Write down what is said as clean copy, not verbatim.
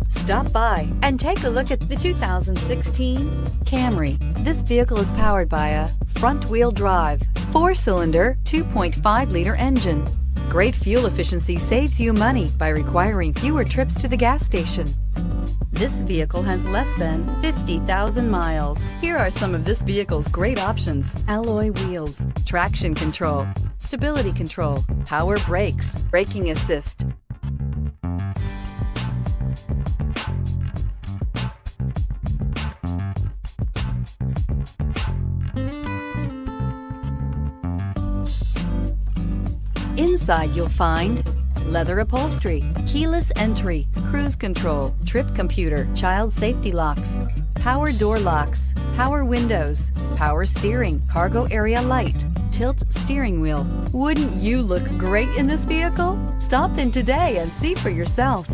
Stop by and take a look at the 2016 Camry. This vehicle is powered by a front-wheel drive, 4-cylinder, 2.5-liter engine. Great fuel efficiency saves you money by requiring fewer trips to the gas station. This vehicle has less than 50,000 miles. Here are some of this vehicle's great options: alloy wheels, traction control, stability control, power brakes, braking assist. Inside you'll find leather upholstery, keyless entry, cruise control, trip computer, child safety locks, power door locks, power windows, power steering, cargo area light, tilt steering wheel. Wouldn't you look great in this vehicle? Stop in today and see for yourself.